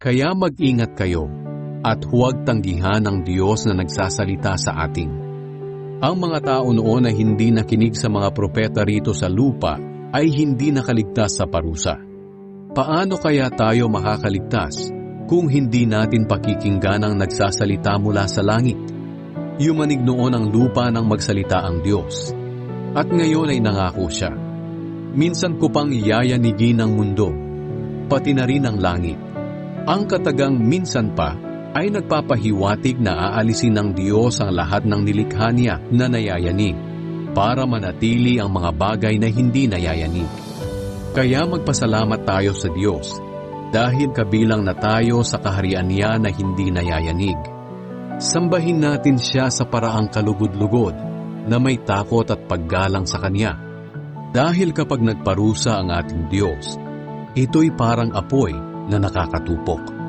Kaya mag-ingat kayo at huwag tanggihan ang Diyos na nagsasalita sa ating. Ang mga tao noon na hindi nakinig sa mga propeta rito sa lupa ay hindi nakaligtas sa parusa. Paano kaya tayo makakaligtas kung hindi natin pakikinggan ang nagsasalita mula sa langit? Yumanig noon ang lupa nang magsalita ang Diyos. At ngayon ay nangako siya. Minsan ko pang yayanigin ang mundo, pati na rin ang langit. Ang katagang minsan pa ay nagpapahiwatig na aalisin ng Diyos ang lahat ng nilikha niya na nayayanig para manatili ang mga bagay na hindi nayayanig. Kaya magpasalamat tayo sa Diyos dahil kabilang na tayo sa kaharian niya na hindi nayayanig. Sambahin natin siya sa paraang kalugod-lugod na may takot at paggalang sa Kanya. Dahil kapag nagparusa ang ating Diyos, ito'y parang apoy na nakakatupok.